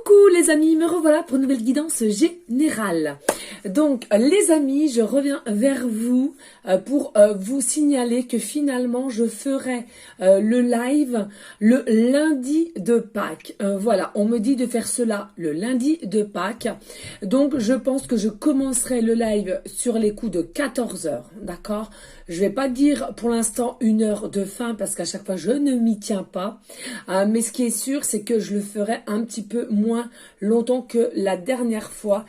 Coucou les amis, me revoilà pour une nouvelle guidance générale. Donc les amis, je reviens vers vous pour vous signaler que finalement je ferai le live le lundi de Pâques. Voilà, on me dit de faire cela le lundi de Pâques. Donc je pense que je commencerai le live sur les coups de 14 h, d'accord? Je vais pas dire pour l'instant 1 heure de fin parce qu'à chaque fois je ne m'y tiens pas. Mais ce qui est sûr, c'est que je le ferai un petit peu moins longtemps que la dernière fois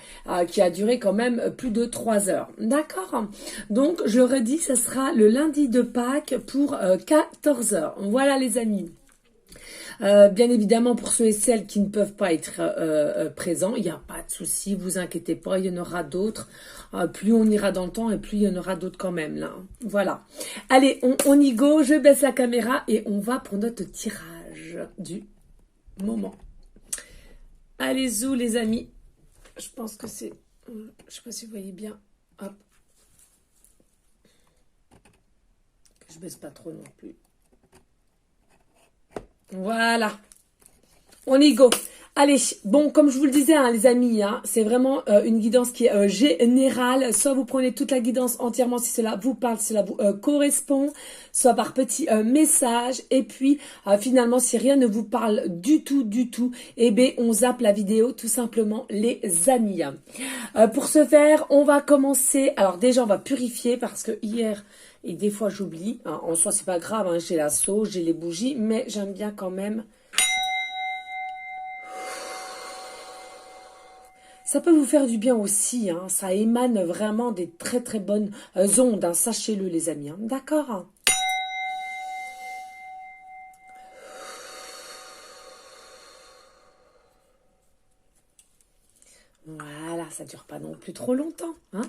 qui a duré quand même plus de 3 heures. D'accord? Donc je redis, ce sera le lundi de Pâques pour 14 h. Voilà les amis. Bien évidemment, pour ceux et celles qui ne peuvent pas être présents, il n'y a pas de souci, vous inquiétez pas, il y en aura d'autres. Plus on ira dans le temps et plus il y en aura d'autres quand même là. Voilà. Allez, on y go, je baisse la caméra et on va pour notre tirage du moment. Allez, zou les amis. Je pense que c'est... Je sais pas si vous voyez bien. Hop. Je baisse pas trop non plus. Voilà. On y go. Allez, bon, comme je vous le disais, hein, les amis, hein, c'est vraiment une guidance qui est générale. Soit vous prenez toute la guidance entièrement si cela vous parle, si cela vous correspond, soit par petits messages. Et puis, finalement, si rien ne vous parle du tout, eh bien, on zappe la vidéo, tout simplement, les amis. Pour ce faire, on va commencer. Alors déjà, on va purifier parce que hier... Et des fois, j'oublie. Hein, en soi, c'est pas grave. Hein, j'ai la sauge, j'ai les bougies. Mais j'aime bien quand même. Ça peut vous faire du bien aussi. Hein, ça émane vraiment des très très bonnes ondes. Hein, sachez-le, les amis. Hein, d'accord? Voilà, ça dure pas non plus trop longtemps. Hein.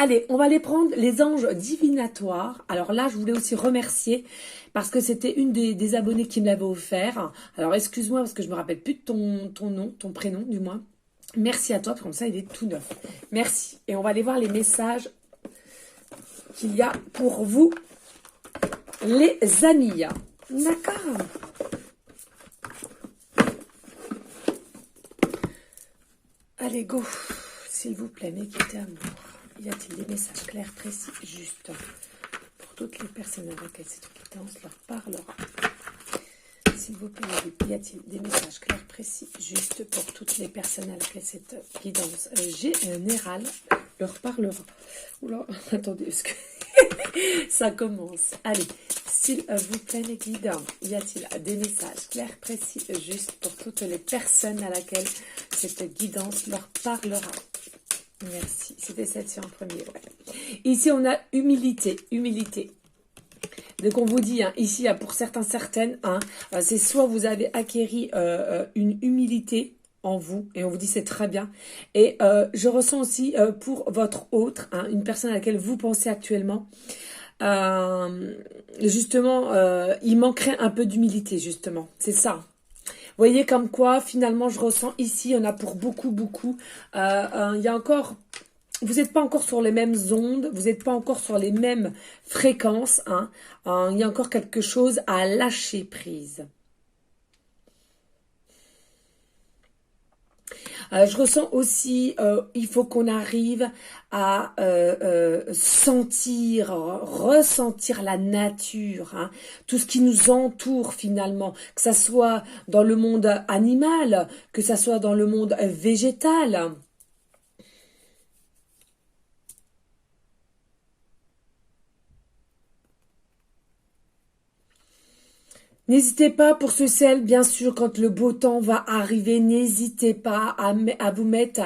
Allez, on va aller prendre les anges divinatoires. Alors là, je voulais aussi remercier parce que c'était une des abonnés qui me l'avait offert. Alors excuse-moi parce que je me rappelle plus de ton nom, ton prénom du moins. Merci à toi, comme ça il est tout neuf. Merci. Et on va aller voir les messages qu'il y a pour vous, les amis. D'accord. Allez, go. S'il vous plaît, m'écoutez amour. Y a-t-il des messages clairs, précis, justes pour toutes les personnes à laquelle cette guidance leur parlera? S'il vous plaît, y a-t-il des messages clairs, précis, justes pour toutes les personnes à laquelle cette guidance générale leur parlera? Oula, attendez, parce que ça commence. Allez, s'il vous plaît, les guides, y a-t-il des messages clairs, précis, justes pour toutes les personnes à laquelle cette guidance leur parlera? Merci. C'était celle-ci en premier. Ouais. Ici, on a humilité. Humilité. Donc, on vous dit, hein, ici, pour certains, certaines, hein, c'est soit vous avez acquéri une humilité en vous, et on vous dit c'est très bien. Et je ressens aussi pour votre autre, hein, une personne à laquelle vous pensez actuellement, justement, il manquerait un peu d'humilité, justement. C'est ça. Vous voyez comme quoi, finalement, je ressens ici, on a pour beaucoup. Il y a encore, vous n'êtes pas encore sur les mêmes ondes, vous n'êtes pas encore sur les mêmes fréquences. Hein, il y a encore quelque chose à lâcher prise. Je ressens aussi, il faut qu'on arrive à ressentir la nature, hein, tout ce qui nous entoure finalement, que ça soit dans le monde animal, que ça soit dans le monde végétal. N'hésitez pas pour ce sel, bien sûr, quand le beau temps va arriver, n'hésitez pas à vous mettre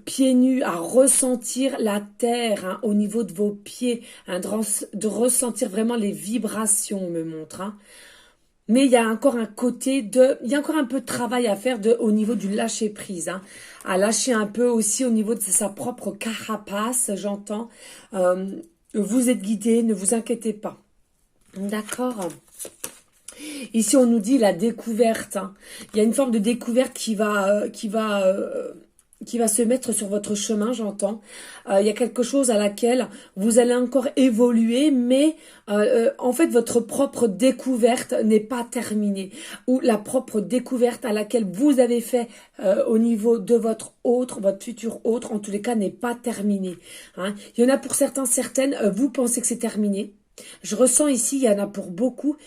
pieds nus, à ressentir la terre hein, au niveau de vos pieds, hein, de ressentir vraiment les vibrations, on me montre. Hein. Mais il y a encore un côté il y a encore un peu de travail à faire au niveau du lâcher prise, hein, à lâcher un peu aussi au niveau de sa propre carapace, j'entends. Vous êtes guidés, ne vous inquiétez pas. D'accord. Ici, on nous dit la découverte. Hein. Il y a une forme de découverte qui va qui va se mettre sur votre chemin, j'entends. Il y a quelque chose à laquelle vous allez encore évoluer, mais en fait, votre propre découverte n'est pas terminée. Ou la propre découverte à laquelle vous avez fait au niveau de votre futur autre, en tous les cas, n'est pas terminée. Hein. Il y en a pour certains, certaines, vous pensez que c'est terminé. Je ressens ici, il y en a pour beaucoup,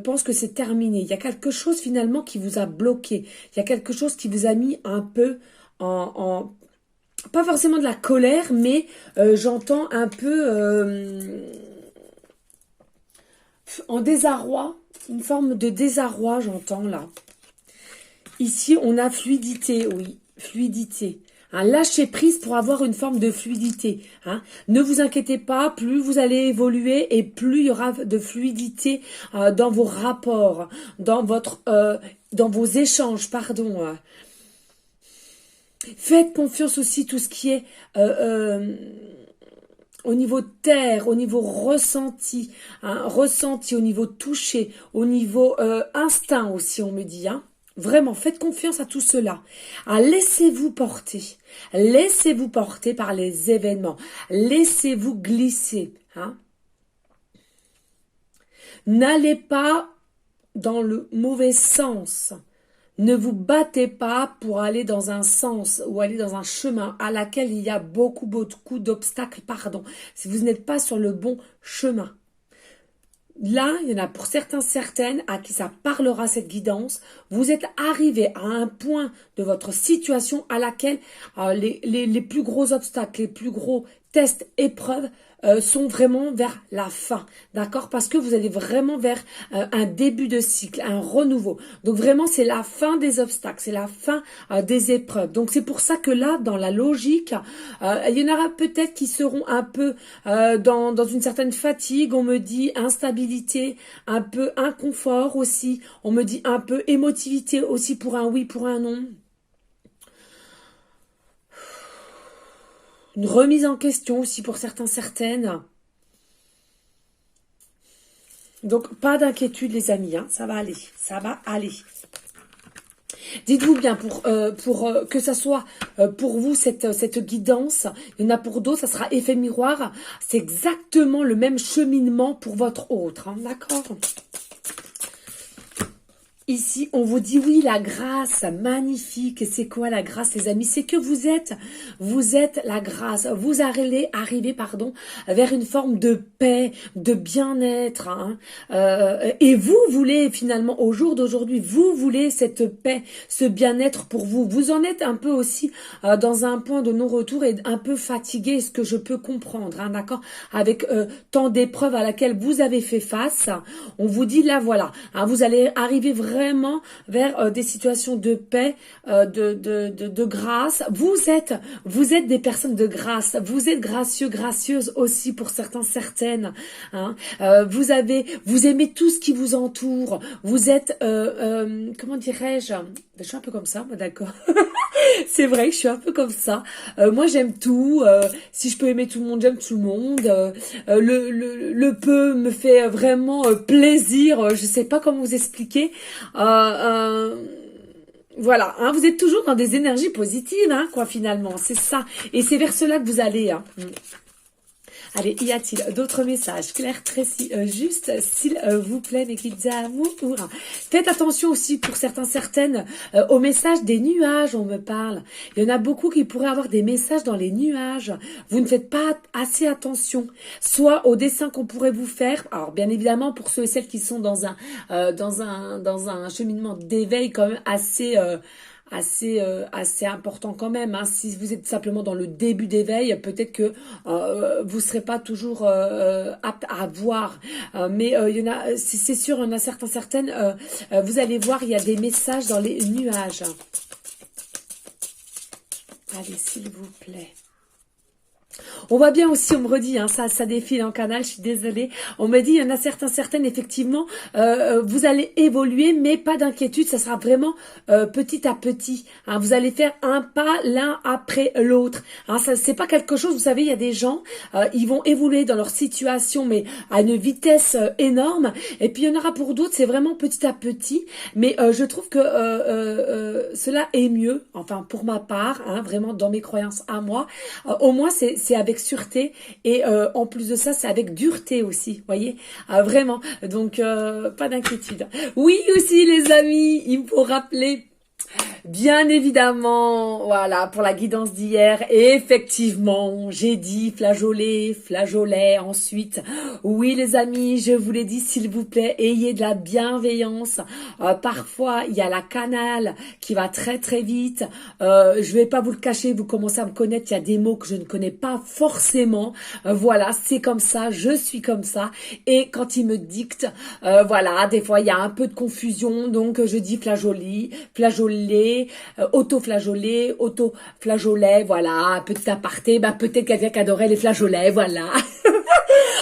pensent que c'est terminé. Il y a quelque chose finalement qui vous a bloqué. Il y a quelque chose qui vous a mis un peu pas forcément de la colère, mais j'entends un peu en désarroi, une forme de désarroi, j'entends là. Ici, on a fluidité, oui, fluidité. Hein, lâcher prise pour avoir une forme de fluidité. Hein. Ne vous inquiétez pas, plus vous allez évoluer et plus il y aura de fluidité dans vos rapports, dans vos échanges, pardon. Faites confiance aussi tout ce qui est au niveau terre, au niveau ressenti, hein, ressenti, au niveau touché, au niveau instinct aussi, on me dit. Hein. Vraiment, faites confiance à tout cela. Ah, laissez-vous porter. Laissez-vous porter par les événements. Laissez-vous glisser. Hein. N'allez pas dans le mauvais sens. Ne vous battez pas pour aller dans un sens ou aller dans un chemin à laquelle il y a beaucoup d'obstacles, pardon. Si vous n'êtes pas sur le bon chemin. Là, il y en a pour certains, certaines à qui ça parlera cette guidance. Vous êtes arrivé à un point de votre situation à laquelle les plus gros obstacles, les plus gros tests, épreuves sont vraiment vers la fin, d'accord? Parce que vous allez vraiment vers un début de cycle, un renouveau. Donc vraiment, c'est la fin des obstacles, c'est la fin des épreuves. Donc c'est pour ça que là, dans la logique, il y en aura peut-être qui seront un peu dans une certaine fatigue, on me dit instabilité, un peu inconfort aussi, on me dit un peu émotivité aussi pour un oui, pour un non. Une remise en question aussi pour certains, certaines. Donc, pas d'inquiétude les amis, hein, ça va aller, ça va aller. Dites-vous bien, pour que ça soit pour vous cette guidance, il y en a pour d'autres, ça sera effet miroir. C'est exactement le même cheminement pour votre autre, hein, d'accord ? Ici, on vous dit oui, la grâce, magnifique. Et c'est quoi la grâce, les amis? C'est que vous êtes la grâce. Vous allez arriver, vers une forme de paix, de bien-être. Hein. Et vous voulez finalement, au jour d'aujourd'hui, vous voulez cette paix, ce bien-être pour vous. Vous en êtes un peu aussi dans un point de non-retour et un peu fatigué, ce que je peux comprendre, hein, d'accord? Avec tant d'épreuves à laquelle vous avez fait face, on vous dit là, voilà, hein, vous allez arriver vraiment vers des situations de paix, de grâce. Vous êtes des personnes de grâce. Vous êtes gracieux, gracieuses aussi pour certains, certaines. Hein. Vous aimez tout ce qui vous entoure. Vous êtes, comment dirais-je? Je suis un peu comme ça, moi, d'accord. C'est vrai que je suis un peu comme ça. Moi, j'aime tout. Si je peux aimer tout le monde, j'aime tout le monde. Le peu me fait vraiment plaisir. Je sais pas comment vous expliquer. Voilà, hein, vous êtes toujours dans des énergies positives, hein, quoi, finalement. C'est ça. Et c'est vers cela que vous allez. Hein. Allez, y a-t-il d'autres messages clairs, précis, juste, s'il vous plaît, mes guides d'amour. Faites attention aussi pour certains, certaines, aux messages des nuages, on me parle. Il y en a beaucoup qui pourraient avoir des messages dans les nuages. Vous ne faites pas assez attention, soit aux dessins qu'on pourrait vous faire. Alors, bien évidemment, pour ceux et celles qui sont dans un cheminement d'éveil quand même assez important quand même. Hein. Si vous êtes simplement dans le début d'éveil, peut-être que vous serez pas toujours apte à voir. Mais il y en a, c'est sûr, il y en a certaines. Vous allez voir, il y a des messages dans les nuages. Allez, s'il vous plaît. On voit bien aussi, on me redit, hein, ça défile en canal, je suis désolée. On me dit, il y en a certaines, effectivement, vous allez évoluer, mais pas d'inquiétude, ça sera vraiment petit à petit. Hein, vous allez faire un pas l'un après l'autre. Hein, ça, c'est pas quelque chose, vous savez, il y a des gens, ils vont évoluer dans leur situation, mais à une vitesse énorme. Et puis il y en aura pour d'autres, c'est vraiment petit à petit. Mais je trouve que cela est mieux, enfin pour ma part, hein, vraiment dans mes croyances à moi. Au moins c'est avec sûreté et en plus de ça c'est avec dureté aussi, voyez, vraiment. Donc pas d'inquiétude. Oui aussi les amis, il me faut rappeler. Bien évidemment, voilà, pour la guidance d'hier, effectivement, j'ai dit flageolet, flageolet, ensuite, oui les amis, je vous l'ai dit, s'il vous plaît, ayez de la bienveillance, parfois, il y a la canale qui va très très vite, je vais pas vous le cacher, vous commencez à me connaître, il y a des mots que je ne connais pas forcément, voilà, c'est comme ça, je suis comme ça, et quand il me dicte, voilà, des fois, il y a un peu de confusion, donc je dis flageolet, flageolet, auto-flageolet, auto-flageolet, voilà, petit aparté, bah peut-être quelqu'un qui adorait les flageolets, voilà.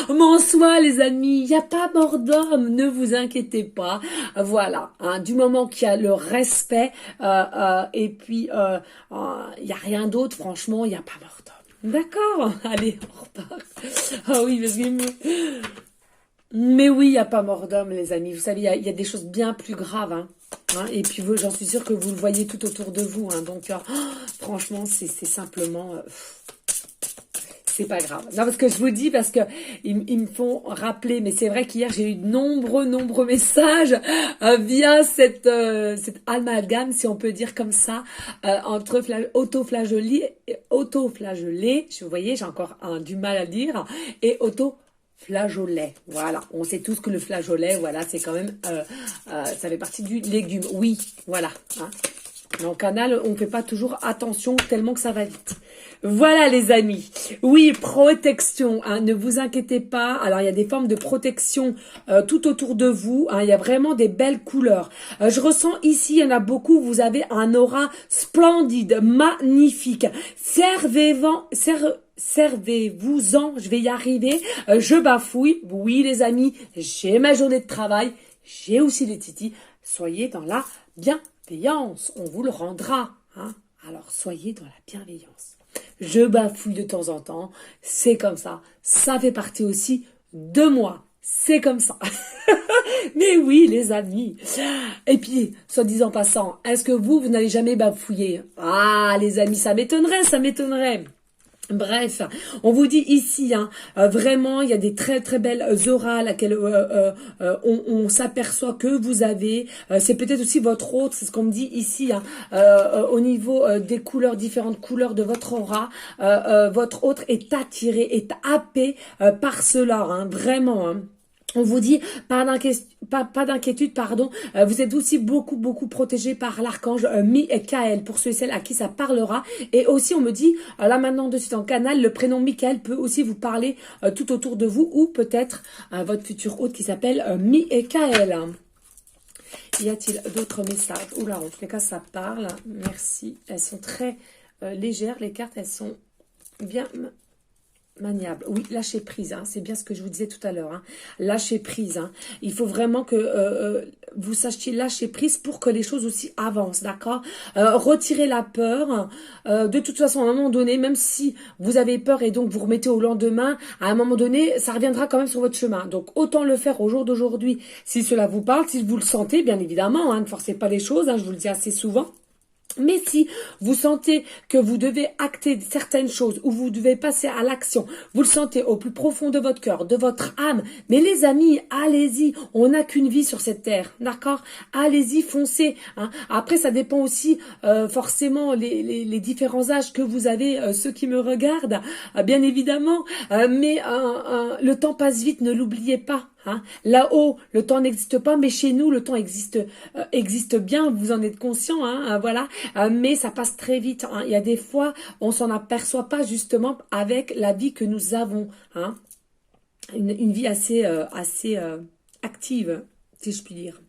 Mais en soi, les amis, il n'y a pas mort d'homme, ne vous inquiétez pas, voilà, hein, du moment qu'il y a le respect, et puis il n'y a rien d'autre, franchement, il n'y a pas mort d'homme. D'accord, allez, on repart. Ah oui, parce que... Mais oui, il n'y a pas mort d'homme, les amis. Vous savez, il y a des choses bien plus graves. Hein. Et puis, j'en suis sûre que vous le voyez tout autour de vous. Hein. Donc, franchement, c'est simplement... c'est pas grave. Non, parce que je vous dis, parce que ils me font rappeler, mais c'est vrai qu'hier, j'ai eu de nombreux messages via cette amalgame, si on peut dire comme ça, entre auto-flagellé, vous voyez, j'ai encore du mal à le dire, et flageolet, voilà. On sait tous que le flageolet, voilà, c'est quand même, ça fait partie du légume. Oui, voilà. Hein. Dans le canal, on ne fait pas toujours attention tellement que ça va vite. Voilà les amis. Oui, protection, hein, ne vous inquiétez pas. Alors il y a des formes de protection tout autour de vous. Hein, il y a vraiment des belles couleurs. Je ressens ici, il y en a beaucoup, vous avez un aura splendide, magnifique. Servez-vous-en, je vais y arriver. Je bafouille. Oui les amis, j'ai ma journée de travail. J'ai aussi les titis. Soyez dans la bienveillance. On vous le rendra. Hein. Alors soyez dans la bienveillance. Je bafouille de temps en temps. C'est comme ça. Ça fait partie aussi de moi. C'est comme ça. Mais oui, les amis. Et puis, soit disant passant, est-ce que vous n'allez jamais bafouiller? Ah, les amis, ça m'étonnerait, ça m'étonnerait. Bref, on vous dit ici, hein, vraiment, il y a des très très belles auras à laquelle on s'aperçoit que vous avez. C'est peut-être aussi votre autre, c'est ce qu'on me dit ici, hein, au niveau des couleurs, différentes couleurs de votre aura. Votre autre est attiré, est happé par cela, hein, vraiment. Hein. On vous dit, pas d'inquiétude, pardon. Vous êtes aussi beaucoup protégé par l'archange Michael, pour ceux et celles à qui ça parlera. Et aussi, on me dit, là maintenant, de suite en canal, le prénom Michael peut aussi vous parler tout autour de vous, ou peut-être votre futur hôte qui s'appelle Michael. Y a-t-il d'autres messages? Oula, en tous les cas, ça parle. Merci. Elles sont très légères, les cartes, elles sont bien... maniable. Oui, lâcher prise, hein, c'est bien ce que je vous disais tout à l'heure. Hein. Lâcher prise. Hein. Il faut vraiment que vous sachiez lâcher prise pour que les choses aussi avancent, d'accord. Retirer la peur. De toute façon, à un moment donné, même si vous avez peur et donc vous remettez au lendemain, à un moment donné, ça reviendra quand même sur votre chemin. Donc, autant le faire au jour d'aujourd'hui si cela vous parle, si vous le sentez, bien évidemment. Hein, ne forcez pas les choses, hein, je vous le dis assez souvent. Mais si vous sentez que vous devez acter certaines choses ou vous devez passer à l'action, vous le sentez au plus profond de votre cœur, de votre âme, mais les amis, allez-y, on n'a qu'une vie sur cette terre, d'accord? Allez-y, foncez. Hein. Après, ça dépend aussi forcément les différents âges que vous avez, ceux qui me regardent, bien évidemment, mais le temps passe vite, ne l'oubliez pas. Hein. Là-haut, le temps n'existe pas, mais chez nous, le temps existe bien. Vous en êtes conscient, hein, voilà. Mais ça passe très vite. Hein. Il y a des fois, on s'en aperçoit pas justement avec la vie que nous avons. Hein. Une vie assez active, si je puis dire.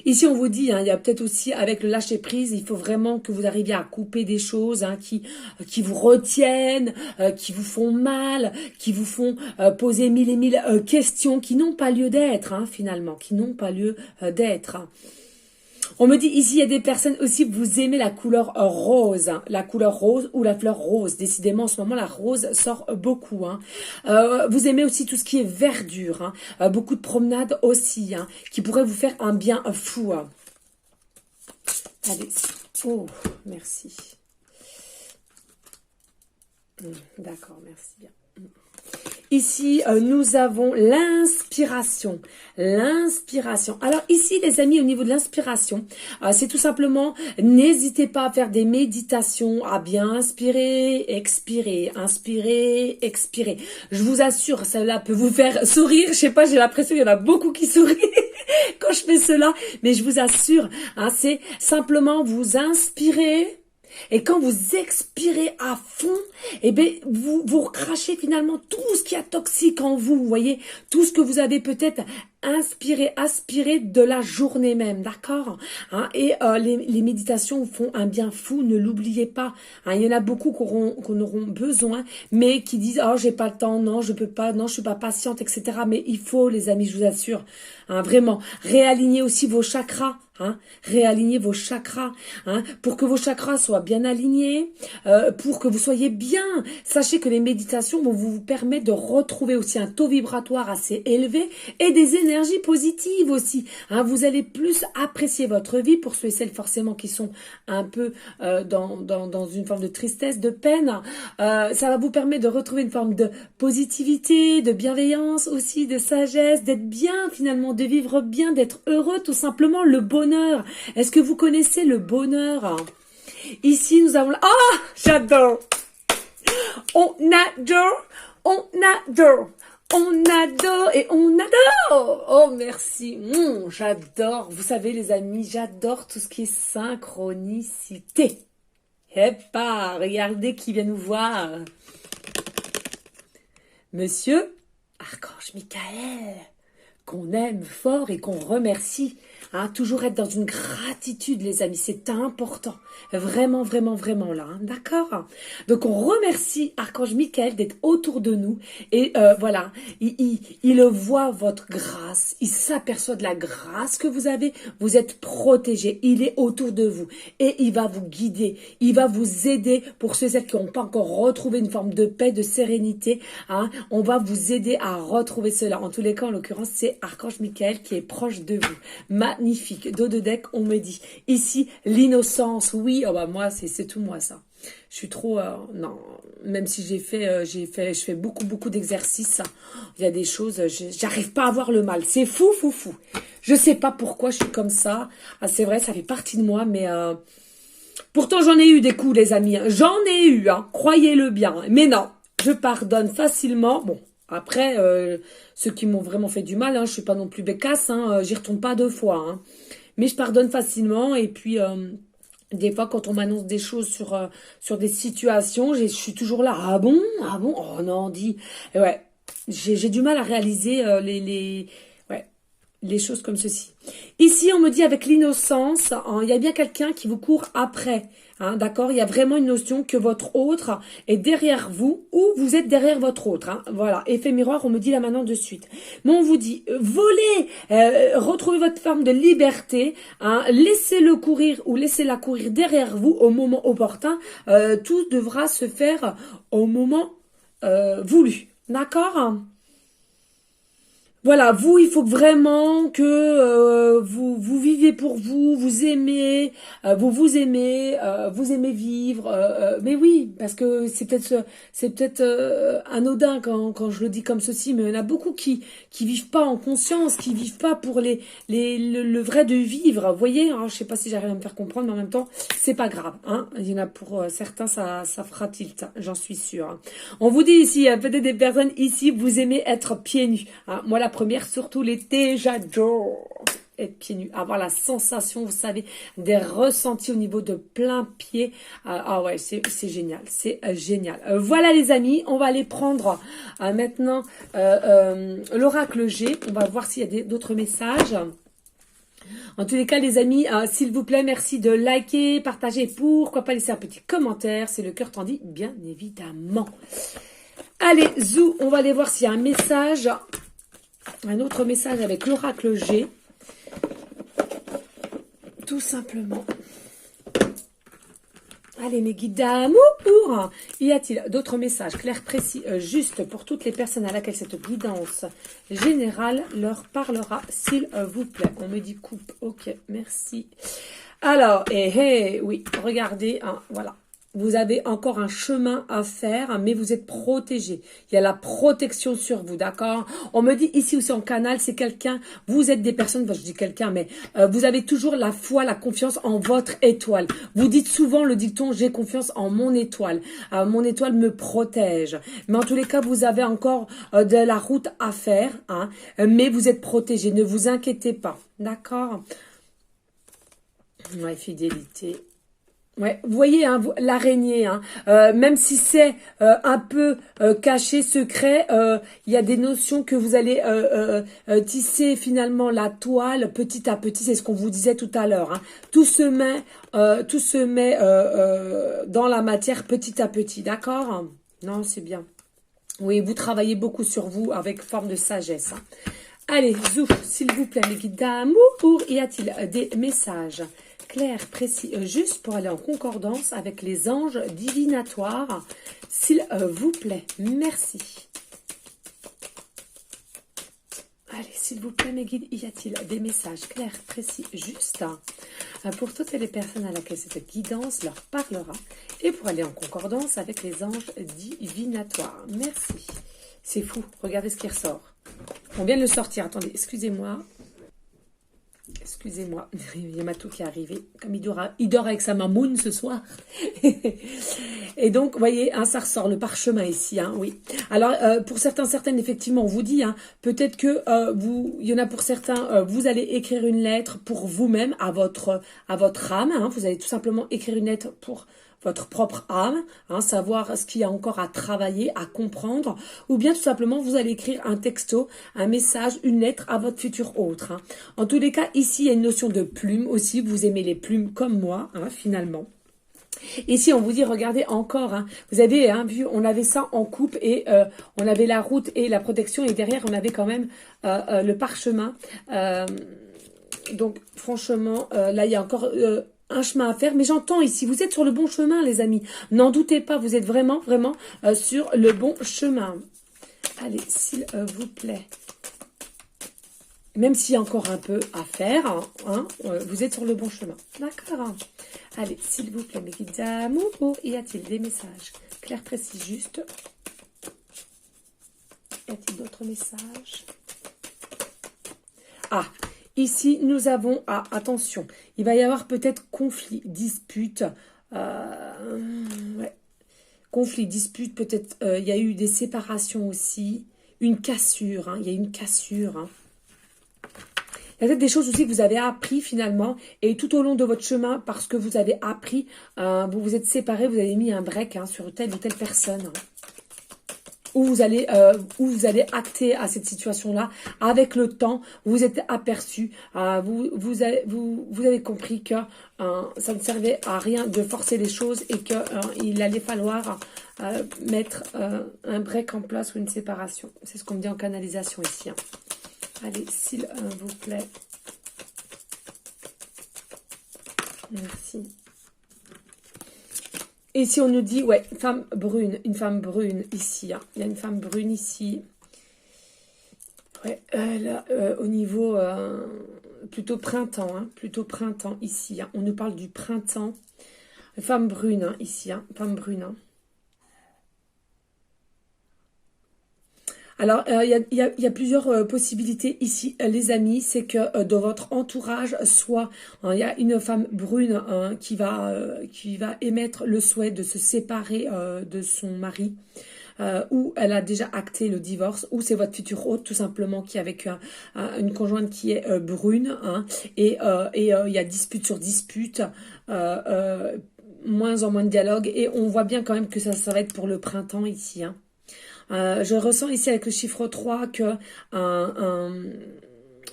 Ici, on vous dit, il y a peut-être aussi avec le lâcher prise, il faut vraiment que vous arriviez à couper des choses qui vous retiennent, qui vous font mal, qui vous font poser mille et mille questions qui n'ont pas lieu d'être, finalement, qui n'ont pas lieu d'être. On me dit ici, il y a des personnes aussi, vous aimez la couleur rose, la couleur rose ou la fleur rose. Décidément, en ce moment, la rose sort beaucoup. Vous aimez aussi tout ce qui est verdure, beaucoup de promenades aussi, qui pourraient vous faire un bien fou. Allez, oh, merci. D'accord, merci bien. Ici, nous avons l'inspiration. L'inspiration. Alors ici, les amis, au niveau de l'inspiration, c'est tout simplement, n'hésitez pas à faire des méditations, à bien inspirer, expirer, inspirer, expirer. Je vous assure, cela peut vous faire sourire. Je sais pas, j'ai l'impression qu'il y en a beaucoup qui sourient quand je fais cela. Mais je vous assure, c'est simplement vous inspirer. Et quand vous expirez à fond, eh bien, vous recrachez finalement tout ce qui est toxique en vous, vous voyez, tout ce que vous avez peut-être aspiré de la journée même, d'accord, et les méditations font un bien fou, ne l'oubliez pas. Il y en a beaucoup qu'on auront besoin, mais qui disent, oh, j'ai pas le temps, non, je peux pas, non, je suis pas patiente, etc. Mais il faut, les amis, je vous assure, vraiment, réaligner aussi vos chakras. Réalignez vos chakras, pour que vos chakras soient bien alignés, pour que vous soyez bien. Sachez que les méditations vont vous permettre de retrouver aussi un taux vibratoire assez élevé et des énergies positives aussi. Vous allez plus apprécier votre vie, pour ceux et celles forcément qui sont un peu dans une forme de tristesse, de peine. Ça va vous permettre de retrouver une forme de positivité, de bienveillance aussi, de sagesse, d'être bien finalement, de vivre bien, d'être heureux tout simplement, le bonheur. Est-ce que vous connaissez le bonheur? Ici, nous avons... Ah, j'adore. On adore, on adore, on adore et on adore. Oh, merci. J'adore. Vous savez, les amis, j'adore tout ce qui est synchronicité. Eh pas, regardez qui vient nous voir. Monsieur Archange Michael, qu'on aime fort et qu'on remercie. Toujours être dans une gratitude, les amis, c'est important. Vraiment, vraiment, vraiment là, d'accord? Donc, on remercie Archange Michael d'être autour de nous. Et voilà, il voit votre grâce. Il s'aperçoit de la grâce que vous avez. Vous êtes protégés. Il est autour de vous. Et il va vous guider. Il va vous aider pour ceux et celles qui n'ont pas encore retrouvé une forme de paix, de sérénité. On va vous aider à retrouver cela. En tous les cas, en l'occurrence, c'est Archange Michael qui est proche de vous. Magnifique. Dos de deck, on me dit. Ici, l'innocence. Oui, moi, c'est tout moi, ça. Je suis trop... non, même si je fais beaucoup d'exercices. Il y a des choses, j'arrive pas à voir le mal. C'est fou. Je sais pas pourquoi je suis comme ça. C'est vrai, ça fait partie de moi, mais... pourtant, j'en ai eu des coups, les amis. J'en ai eu, croyez-le bien. Mais non, je pardonne facilement. Bon. Après, ceux qui m'ont vraiment fait du mal, je suis pas non plus bécasse, j'y retourne pas 2 fois. Mais je pardonne facilement et puis des fois quand on m'annonce des choses sur des situations, je suis toujours là. Ah bon, oh non, dit. Et ouais, j'ai du mal à réaliser les choses comme ceci. Ici, on me dit avec l'innocence, il y a bien quelqu'un qui vous court après. D'accord, il y a vraiment une notion que votre autre est derrière vous ou vous êtes derrière votre autre. Voilà, effet miroir, on me dit là maintenant de suite. Mais on vous dit, volez, retrouvez votre forme de liberté, laissez-le courir ou laissez-la courir derrière vous au moment opportun. Tout devra se faire au moment voulu. D'accord ? Voilà, vous, il faut vraiment que vous vivez pour vous, vous aimez, vous aimez vivre. Mais oui, parce que c'est peut-être anodin quand je le dis comme ceci, mais il y en a beaucoup qui vivent pas en conscience, qui vivent pas pour le vrai de vivre. Vous voyez, je sais pas si j'arrive à me faire comprendre, mais en même temps, c'est pas grave. Il y en a pour certains, ça fera tilt, j'en suis sûre. On vous dit ici, peut-être des personnes ici, vous aimez être pieds nus. Moi, la première, surtout l'été, j'adore être pieds nus, avoir la sensation, vous savez, des ressentis au niveau de plein pied. Ouais, c'est génial, c'est génial. Voilà les amis, on va aller prendre maintenant l'oracle G. On va voir s'il y a d'autres messages. En tous les cas, les amis, s'il vous plaît, merci de liker, partager, pourquoi pas laisser un petit commentaire. C'est le cœur tendit, bien évidemment. Allez, zou, on va aller voir s'il y a un message. Un autre message avec l'oracle G. Tout simplement. Allez, mes guides d'amour. Y a-t-il d'autres messages clairs, précis, justes pour toutes les personnes à laquelle cette guidance générale leur parlera, s'il vous plaît. On me dit coupe. Ok, merci. Alors, oui, regardez, hein, voilà. Vous avez encore un chemin à faire, mais vous êtes protégé. Il y a la protection sur vous, d'accord? On me dit ici aussi en canal, c'est quelqu'un, vous êtes des personnes, enfin, je dis quelqu'un, mais vous avez toujours la foi, la confiance en votre étoile. Vous dites souvent le dicton, j'ai confiance en mon étoile. Mon étoile me protège. Mais en tous les cas, vous avez encore de la route à faire, hein, mais vous êtes protégé. Ne vous inquiétez pas, d'accord? Ouais, fidélité. Ouais, vous voyez, hein, l'araignée, hein, même si c'est un peu caché, secret, il y a des notions que vous allez tisser finalement la toile petit à petit. C'est ce qu'on vous disait tout à l'heure. Hein. Tout se met dans la matière petit à petit, d'accord? Non, c'est bien. Oui, vous travaillez beaucoup sur vous avec forme de sagesse. Hein. Allez, zouf, s'il vous plaît, mes guides d'amour, y a-t-il des messages clair, précis, juste pour aller en concordance avec les anges divinatoires, s'il vous plaît. Merci. Allez, s'il vous plaît, mes guides, y a-t-il des messages clairs, précis, justes pour toutes les personnes à laquelle cette guidance leur parlera et pour aller en concordance avec les anges divinatoires. Merci. C'est fou, regardez ce qui ressort. On vient de le sortir, attendez, excusez-moi. Excusez-moi, il y a Matou qui est arrivé. Comme il dort avec sa mamoune ce soir. Et donc, vous voyez, hein, ça ressort, le parchemin ici, hein, oui. Alors, pour certaines, effectivement, on vous dit, hein, peut-être que il y en a pour certains, vous allez écrire une lettre pour vous-même, à votre âme. Hein, vous allez tout simplement écrire une lettre pour votre propre âme, hein, savoir ce qu'il y a encore à travailler, à comprendre, ou bien tout simplement vous allez écrire un texto, un message, une lettre à votre futur autre. Hein. En tous les cas, ici il y a une notion de plume aussi, vous aimez les plumes comme moi, hein, finalement. Ici, on vous dit, regardez encore, hein, vous avez vu, on avait ça en coupe et on avait la route et la protection et derrière, on avait quand même le parchemin. Donc, franchement, là, il y a encore un chemin à faire, mais j'entends ici, vous êtes sur le bon chemin, les amis. N'en doutez pas, vous êtes vraiment sur le bon chemin. Allez, s'il vous plaît. Même s'il y a encore un peu à faire, hein, vous êtes sur le bon chemin. D'accord. Allez, s'il vous plaît, mes guides d'amour, y a-t-il des messages clairs, précis, justes? Y a-t-il d'autres messages? Ah, ici, nous avons... Ah, attention, il va y avoir peut-être conflit, dispute. Ouais. Conflit, dispute, peut-être... il y a eu des séparations aussi. Une cassure, hein, il y a une cassure. Hein. Il y a peut-être des choses aussi que vous avez appris finalement. Et tout au long de votre chemin, parce que vous avez appris, vous vous êtes séparés, vous avez mis un break hein, sur telle ou telle personne. Hein. Où vous allez acter à cette situation-là. Avec le temps, vous êtes aperçu, vous avez compris que ça ne servait à rien de forcer les choses et qu'il allait falloir mettre un break en place ou une séparation. C'est ce qu'on me dit en canalisation ici. Hein. Allez, s'il vous plaît. Merci. Et si on nous dit, ouais, une femme brune ici. Hein. Il y a une femme brune ici. Ouais, là, au niveau plutôt printemps, hein, ici. Hein. On nous parle du printemps. Femme brune hein, ici, hein, femme brune. Hein. Alors, il y a plusieurs possibilités ici, les amis. C'est que dans votre entourage, soit il y a une femme brune qui va émettre le souhait de se séparer de son mari, ou elle a déjà acté le divorce, ou c'est votre futur hôte tout simplement qui est avec une conjointe qui est brune, hein, et il y a dispute sur dispute, moins en moins de dialogue, et on voit bien quand même que ça va être pour le printemps ici, hein. Je ressens ici avec le chiffre 3 que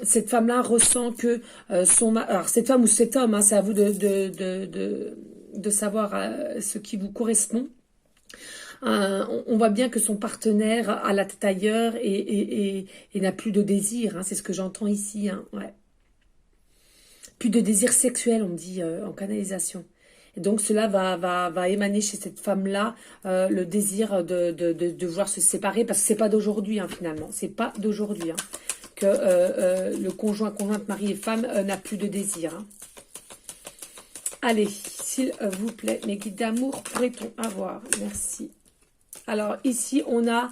cette femme-là ressent que alors cette femme ou cet homme, hein, c'est à vous de savoir ce qui vous correspond. On voit bien que son partenaire a la tête ailleurs et n'a plus de désir, hein, c'est ce que j'entends ici, hein, ouais. Plus de désir sexuel, on me dit en canalisation. Et donc cela va émaner chez cette femme-là le désir de vouloir se séparer, parce que c'est pas d'aujourd'hui, hein, finalement, c'est pas d'aujourd'hui, hein, que le conjointe, mari et femme n'a plus de désir, hein. Allez, s'il vous plaît, mes guides d'amour, pourrait-on avoir? Merci. Alors ici, on a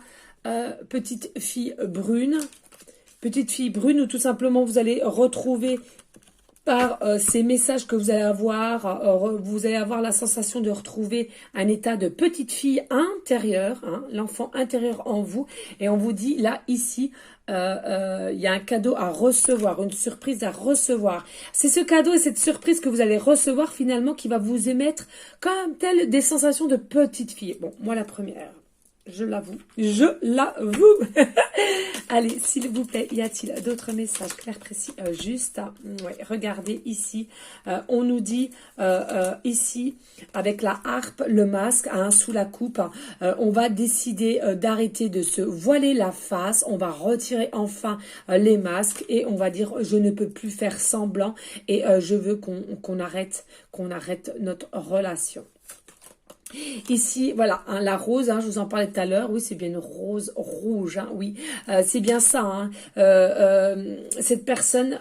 petite fille brune. Petite fille brune, où tout simplement vous allez retrouver par ces messages que vous allez avoir la sensation de retrouver un état de petite fille intérieure, hein, l'enfant intérieur en vous. Et on vous dit là, ici, il y a un cadeau à recevoir, une surprise à recevoir. C'est ce cadeau et cette surprise que vous allez recevoir finalement qui va vous émettre comme telle des sensations de petite fille. Bon, moi la première. Je l'avoue. Je l'avoue. Allez, s'il vous plaît, y a-t-il d'autres messages clairs, précis, juste? Ouais, regardez ici. On nous dit ici, avec la harpe, le masque, hein, sous la coupe, on va décider d'arrêter de se voiler la face. On va retirer enfin les masques et on va dire je ne peux plus faire semblant et je veux qu'on arrête notre relation. Ici, voilà, hein, la rose, hein, je vous en parlais tout à l'heure, oui, c'est bien une rose rouge, hein, oui, c'est bien ça, hein, cette personne,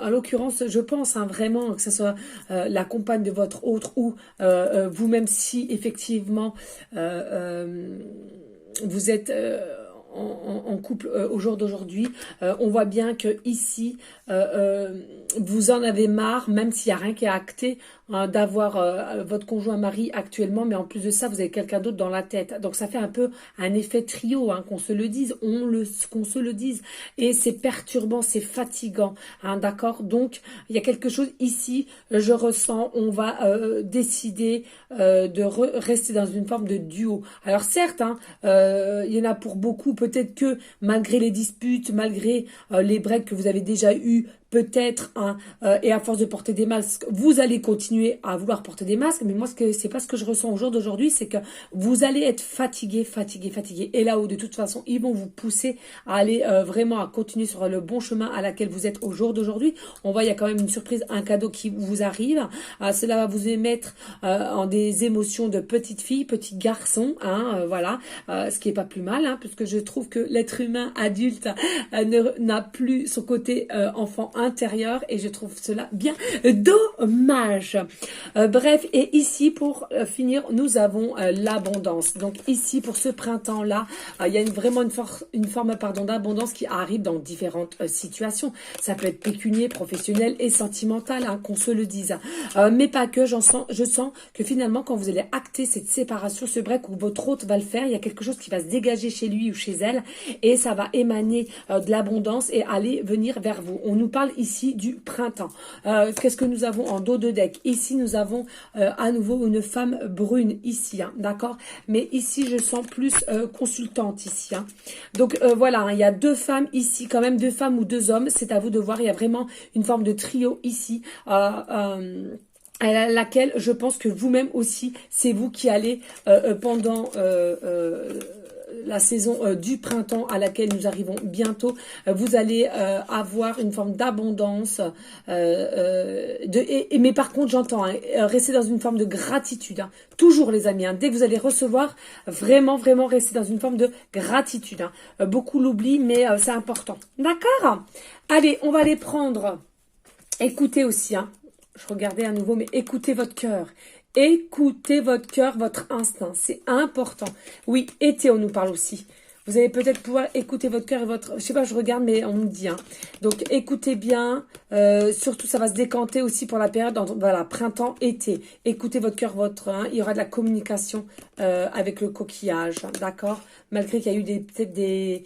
en l'occurrence, je pense, hein, vraiment, que ce soit la compagne de votre autre ou vous-même, si effectivement vous êtes en couple au jour d'aujourd'hui, on voit bien que ici vous en avez marre, même s'il n'y a rien qui est acté, hein, d'avoir votre conjoint mari actuellement, mais en plus de ça, vous avez quelqu'un d'autre dans la tête. Donc ça fait un peu un effet trio, hein, qu'on se le dise, qu'on se le dise. Et c'est perturbant, c'est fatigant, hein, d'accord? Donc il y a quelque chose ici, je ressens, on va décider de rester dans une forme de duo. Alors certes, hein, il y en a pour beaucoup, peut-être que malgré les disputes, malgré les breaks que vous avez déjà eu, peut-être, hein, et à force de porter des masques, vous allez continuer à vouloir porter des masques, mais moi, c'est pas ce que je ressens au jour d'aujourd'hui, c'est que vous allez être fatigué. Et là-haut, de toute façon, ils vont vous pousser à aller vraiment à continuer sur le bon chemin à laquelle vous êtes au jour d'aujourd'hui. On voit, il y a quand même une surprise, un cadeau qui vous arrive. Cela va vous émettre en des émotions de petite fille, petit garçon, hein, voilà, ce qui est pas plus mal, hein, puisque je trouve que l'être humain adulte n'a plus son côté enfant intérieur et je trouve cela bien dommage. Bref, et ici pour finir, nous avons l'abondance. Donc ici pour ce printemps-là, il y a vraiment une forme d'abondance qui arrive dans différentes situations. Ça peut être pécunier, professionnel et sentimental, hein, qu'on se le dise. Mais pas que, je sens que finalement quand vous allez acter cette séparation, ce break, ou votre hôte va le faire, il y a quelque chose qui va se dégager chez lui ou chez elle et ça va émaner de l'abondance et aller venir vers vous. On nous parle ici du printemps. Qu'est-ce que nous avons en dos de deck? Ici, nous avons à nouveau une femme brune ici, hein, d'accord? Mais ici, je sens plus consultante ici. Hein. Donc voilà, hein, il y a deux femmes ici, quand même deux femmes ou deux hommes. C'est à vous de voir. Il y a vraiment une forme de trio ici. À laquelle je pense que vous-même aussi, c'est vous qui allez pendant la saison du printemps à laquelle nous arrivons bientôt, vous allez avoir une forme d'abondance, mais par contre j'entends, hein, rester dans une forme de gratitude, hein, toujours les amis, hein, dès que vous allez recevoir, vraiment rester dans une forme de gratitude, hein. Beaucoup l'oublient, mais c'est important, d'accord? Allez, on va les prendre, écoutez aussi, hein. Je regardais à nouveau, mais écoutez votre cœur. Écoutez votre cœur, votre instinct. C'est important. Oui, été, on nous parle aussi. Vous allez peut-être pouvoir écouter votre cœur et votre... Je sais pas, je regarde, mais on me dit. Hein. Donc, écoutez bien. Surtout, ça va se décanter aussi pour la période, voilà, printemps, été. Écoutez votre cœur, votre... Hein, il y aura de la communication avec le coquillage, hein, d'accord? Malgré qu'il y a eu peut-être des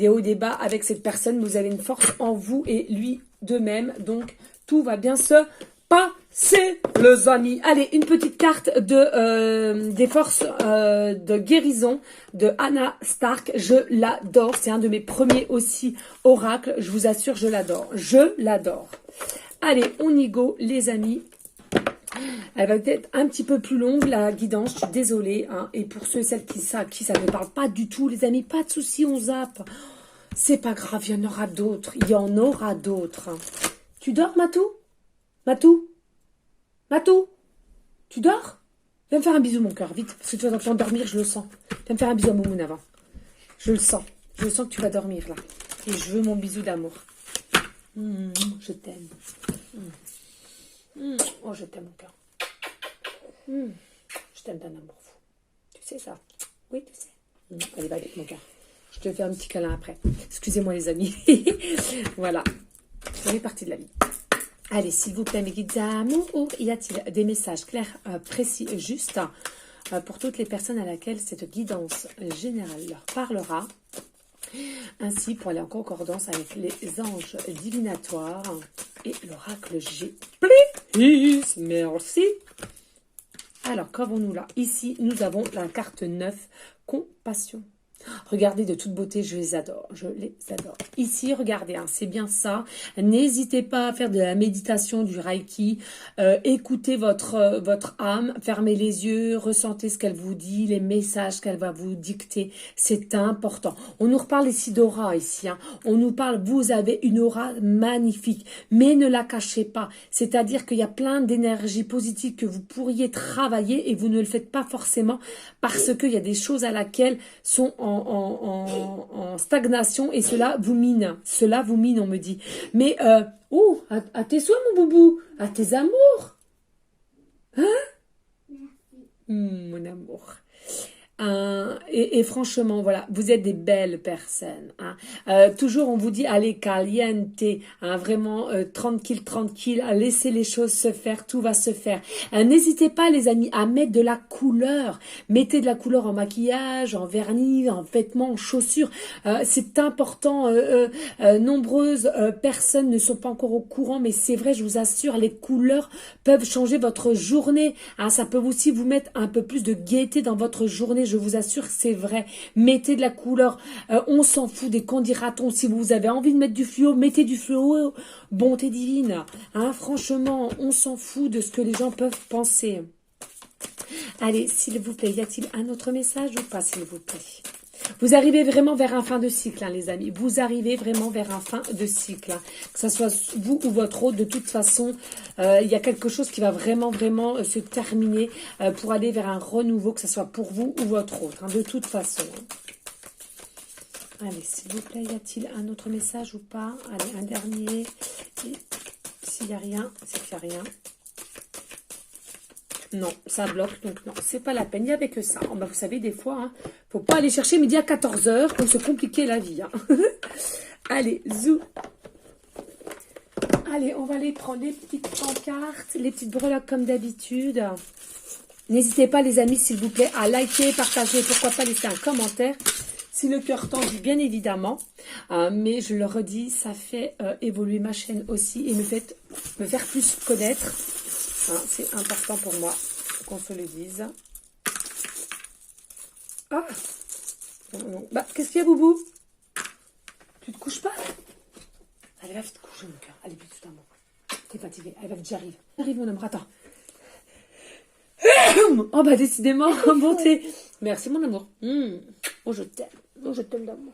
hauts et des bas avec cette personne, vous avez une force en vous et lui de même. Donc, tout va bien se passer, les amis. Allez, une petite carte de des forces de guérison de Anna Stark. Je l'adore. C'est un de mes premiers aussi oracles. Je vous assure, je l'adore. Je l'adore. Allez, on y go, les amis. Elle va peut-être un petit peu plus longue, la guidance, je suis désolée. Hein. Et pour ceux et celles qui ça ne parle pas du tout, les amis, pas de soucis, on zappe. C'est pas grave, il y en aura d'autres. Il y en aura d'autres. Tu dors, Matou? Matou? Matou? Tu dors? Viens me faire un bisou, mon cœur, vite. Parce que tu vas t'endormir, je le sens. Viens me faire un bisou à Moumoun avant. Je le sens. Je sens que tu vas dormir, là. Et je veux mon bisou d'amour. Je t'aime. Oh, je t'aime, mon cœur. Je t'aime d'un amour fou. Tu sais ça? Oui, tu sais. Allez, va avec mon cœur. Je te fais un petit câlin après. Excusez-moi, les amis. Voilà. Ça fait partie de la vie. Allez, s'il vous plaît, mes guides d'amour, y a-t-il des messages clairs, précis et justes pour toutes les personnes à laquelle cette guidance générale leur parlera? Ainsi, pour aller en concordance avec les anges divinatoires et l'oracle G. Please, merci. Alors, qu'avons-nous là? Ici, nous avons la carte 9, compassion. Regardez, de toute beauté, je les adore. Je les adore. Ici, regardez, hein, c'est bien ça. N'hésitez pas à faire de la méditation, du Reiki. Écoutez votre âme. Fermez les yeux. Ressentez ce qu'elle vous dit, les messages qu'elle va vous dicter. C'est important. On nous reparle ici d'aura, ici. Hein. On nous parle, vous avez une aura magnifique. Mais ne la cachez pas. C'est-à-dire qu'il y a plein d'énergie positive que vous pourriez travailler et vous ne le faites pas forcément parce qu'il y a des choses à laquelle sont en stagnation et cela vous mine. Cela vous mine, on me dit. Mais, à tes soins, mon boubou, à tes amours. Hein? Mon amour. Et franchement, voilà, vous êtes des belles personnes. Hein. Toujours, on vous dit, allez, caliente, hein, vraiment tranquille, tranquille, laissez les choses se faire, tout va se faire. N'hésitez pas, les amis, à mettre de la couleur. Mettez de la couleur en maquillage, en vernis, en vêtements, en chaussures. C'est important. Nombreuses personnes ne sont pas encore au courant, mais c'est vrai, je vous assure, les couleurs peuvent changer votre journée. Hein, ça peut aussi vous mettre un peu plus de gaieté dans votre journée. Je vous assure, c'est vrai. Mettez de la couleur. On s'en fout des qu'en dira-t-on. Si vous avez envie de mettre du fluo, mettez du fluo. Bonté divine. Hein, franchement, on s'en fout de ce que les gens peuvent penser. Allez, s'il vous plaît, y a-t-il un autre message ou pas, s'il vous plaît? Vous arrivez vraiment vers un fin de cycle, hein, les amis. Vous arrivez vraiment vers un fin de cycle. Hein. Que ce soit vous ou votre autre, de toute façon, il y a quelque chose qui va vraiment, vraiment se terminer pour aller vers un renouveau, que ce soit pour vous ou votre autre, hein, de toute façon. Allez, s'il vous plaît, y a-t-il un autre message ou pas? Allez, un dernier. Et s'il n'y a rien, c'est qu'il n'y a rien. Non, ça bloque, donc non, c'est pas la peine. Il n'y avait que ça. Oh, bah, vous savez, des fois, hein, faut pas aller chercher midi à 14 h pour se compliquer la vie. Hein. Allez, zou. Allez, on va aller prendre les petites pancartes, les petites breloques comme d'habitude. N'hésitez pas, les amis, s'il vous plaît, à liker, partager, pourquoi pas laisser un commentaire. Si le cœur tendit, bien évidemment. Mais je le redis, ça fait évoluer ma chaîne aussi et me faire plus connaître. Hein, c'est important pour moi qu'on se le dise. Ah, non. Bah, qu'est-ce qu'il y a, Boubou? Tu te couches pas? Allez, va vite te coucher, mon cœur. Allez, vite, tout à moi. T'es fatiguée. Allez, va vite, j'arrive. J'arrive, mon amour, attends. Oh, bah, décidément, bonté. Merci, mon amour. Oh, je t'aime. Oh, je t'aime d'amour.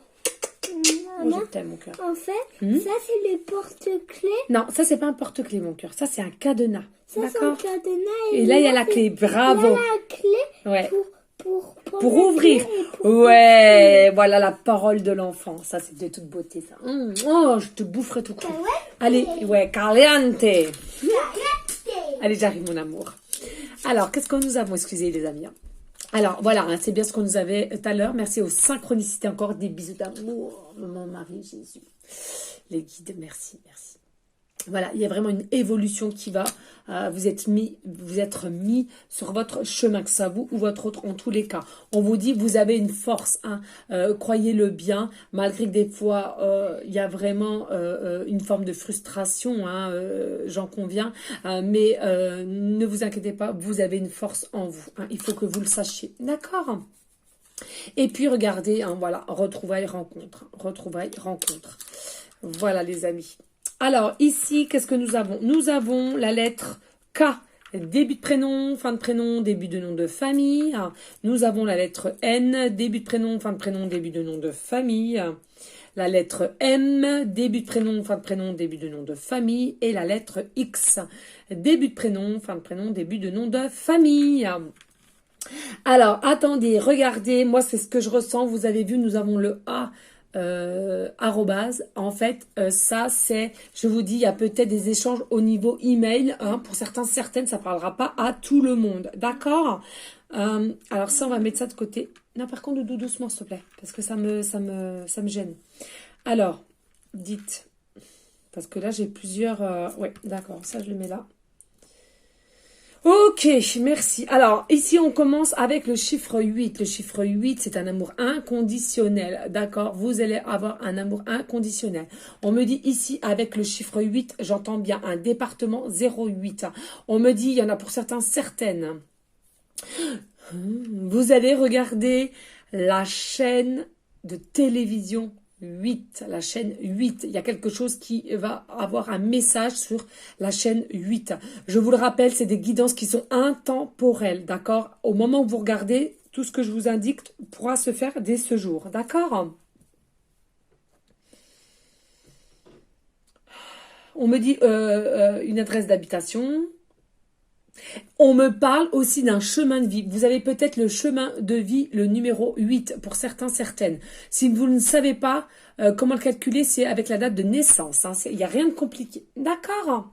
Oh, je t'aime, mon cœur. En fait, ça, c'est le porte-clés. Non, ça, c'est pas un porte-clés, mon cœur. Ça, c'est un cadenas. Ça, c'est un cadenas. Et là, il y a la clé. Bravo. Il y a la clé ouais. pour ouvrir. Ouais, voilà la parole de l'enfant. Ça, c'est de toute beauté, ça. Oh, je te boufferai tout cru. Allez, ouais, caliente. Allez, j'arrive, mon amour. Alors, qu'est-ce que nous avons? Excusez, les amis. Alors, voilà, hein, c'est bien ce qu'on nous avait tout à l'heure. Merci aux synchronicités encore. Des bisous d'amour, mon mari Jésus. Les guides, merci, merci. Voilà, il y a vraiment une évolution qui va vous être mis sur votre chemin, que ça vous ou votre autre, en tous les cas. On vous dit, vous avez une force, hein, croyez-le bien, malgré que des fois, il y a vraiment une forme de frustration, hein, j'en conviens, mais ne vous inquiétez pas, vous avez une force en vous, hein, il faut que vous le sachiez, d'accord? Et puis regardez, hein, voilà, retrouvailles, rencontre, voilà les amis. Alors, ici, qu'est-ce que nous avons? Nous avons la lettre K, début de prénom, fin de prénom, début de nom de famille. Nous avons la lettre N, début de prénom, fin de prénom, début de nom de famille. La lettre M, début de prénom, fin de prénom, début de nom de famille. Et la lettre X, début de prénom, fin de prénom, début de nom de famille. Alors, attendez, regardez, moi, c'est ce que je ressens. Vous avez vu, nous avons le A. Arrobase, en fait ça c'est, je vous dis, il y a peut-être des échanges au niveau email, hein, pour certaines ça parlera pas à tout le monde, d'accord? Alors ça on va mettre ça de côté. Non, par contre, doucement s'il te plaît, parce que ça me gêne. Alors dites, parce que là j'ai plusieurs, ouais, d'accord, ça je le mets là. Ok, merci. Alors, ici, on commence avec le chiffre 8. Le chiffre 8, c'est un amour inconditionnel. D'accord? Vous allez avoir un amour inconditionnel. On me dit ici, avec le chiffre 8, j'entends bien un département 08. On me dit, il y en a pour certains, certaines. Vous allez regarder la chaîne de télévision 8, la chaîne 8. Il y a quelque chose qui va avoir un message sur la chaîne 8. Je vous le rappelle, c'est des guidances qui sont intemporelles, d'accord? Au moment où vous regardez, tout ce que je vous indique pourra se faire dès ce jour, d'accord? On me dit une adresse d'habitation. On me parle aussi d'un chemin de vie. Vous avez peut-être le chemin de vie, le numéro 8 pour certains, certaines. Si vous ne savez pas comment le calculer, c'est avec la date de naissance. Hein. Il n'y a rien de compliqué. D'accord?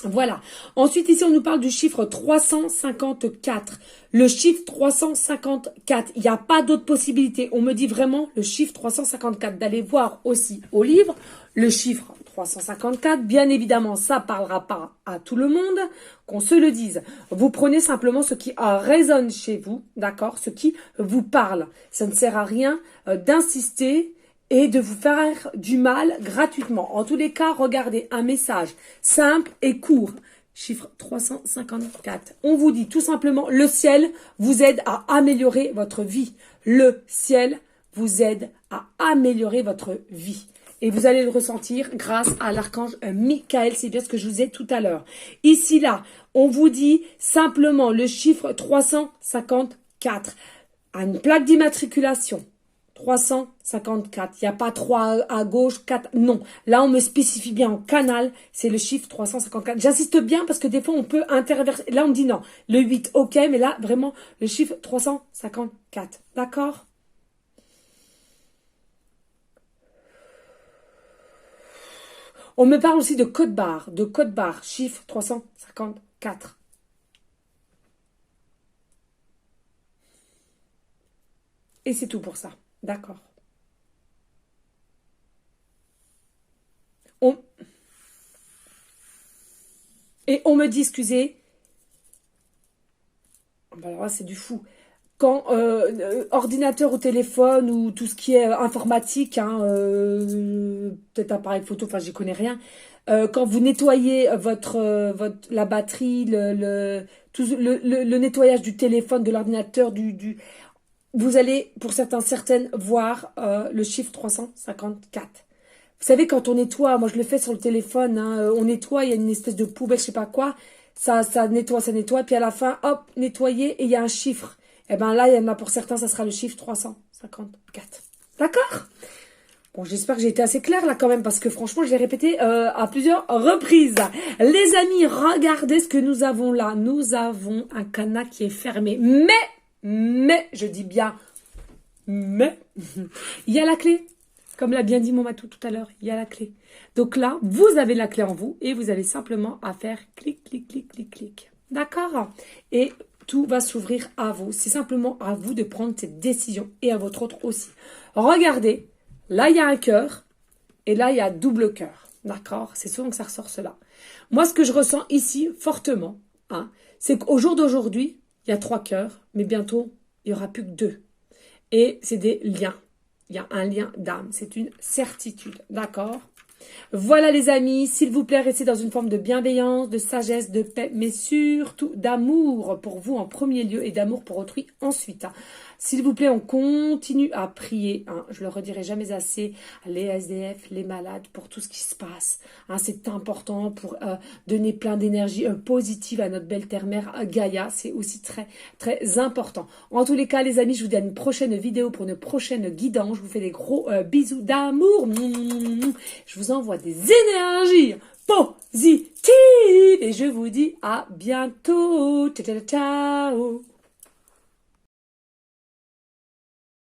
Voilà. Ensuite, ici, on nous parle du chiffre 354. Le chiffre 354, il n'y a pas d'autre possibilité. On me dit vraiment le chiffre 354. D'aller voir aussi au livre le chiffre 354. Bien évidemment, ça parlera pas à tout le monde, qu'on se le dise. Vous prenez simplement ce qui résonne chez vous, d'accord? Ce qui vous parle. Ça ne sert à rien d'insister et de vous faire du mal gratuitement. En tous les cas, regardez un message simple et court. Chiffre 354. On vous dit tout simplement, le ciel vous aide à améliorer votre vie. Le ciel vous aide à améliorer votre vie. Et vous allez le ressentir grâce à l'archange Michael. C'est bien ce que je vous ai tout à l'heure. Ici, là, on vous dit simplement le chiffre 354. Une plaque d'immatriculation. 354. Il n'y a pas 3 à gauche, 4. Non. Là, on me spécifie bien en canal. C'est le chiffre 354. J'insiste bien parce que des fois, on peut interverser. Là, on me dit non. Le 8, ok. Mais là, vraiment, le chiffre 354. D'accord? On me parle aussi de code barre. Chiffre 354. Et c'est tout pour ça. D'accord. Et on me dit, excusez, alors là c'est du fou, quand ordinateur ou téléphone ou tout ce qui est informatique, hein, peut-être appareil photo, enfin j'y connais rien, quand vous nettoyez la batterie, le nettoyage du téléphone, de l'ordinateur, vous allez, pour certaines, voir le chiffre 354. Vous savez, quand on nettoie, moi je le fais sur le téléphone, hein, on nettoie, il y a une espèce de poubelle, je sais pas quoi, ça nettoie, puis à la fin, hop, nettoyer, et il y a un chiffre. Et bien là, il y en a pour certains, ça sera le chiffre 354. D'accord? Bon, j'espère que j'ai été assez claire là quand même, parce que franchement, je l'ai répété à plusieurs reprises. Les amis, regardez ce que nous avons là. Nous avons un cadenas qui est fermé. Mais, je dis bien, mais, il y a la clé. Comme l'a bien dit mon matou tout à l'heure, il y a la clé. Donc là, vous avez la clé en vous et vous avez simplement à faire clic, clic, clic, clic, clic. D'accord? Et tout va s'ouvrir à vous. C'est simplement à vous de prendre cette décision et à votre autre aussi. Regardez, là, il y a un cœur et là, il y a double cœur. D'accord? C'est souvent que ça ressort cela. Moi, ce que je ressens ici, fortement, hein, c'est qu'au jour d'aujourd'hui, il y a 3 cœurs, mais bientôt, il n'y aura plus que 2. Et c'est des liens. Il y a un lien d'âme. C'est une certitude. D'accord? Voilà les amis, s'il vous plaît, restez dans une forme de bienveillance, de sagesse, de paix, mais surtout d'amour pour vous en premier lieu et d'amour pour autrui ensuite. Hein. S'il vous plaît, on continue à prier. Hein. Je le redirai jamais assez. Les SDF, les malades, pour tout ce qui se passe. Hein. C'est important pour donner plein d'énergie positive à notre belle terre-mère Gaïa. C'est aussi très, très important. En tous les cas, les amis, je vous dis à une prochaine vidéo pour une prochaine guidance. Je vous fais des gros bisous d'amour. Je vous envoie des énergies positives. Et je vous dis à bientôt. Ciao, ciao, ciao.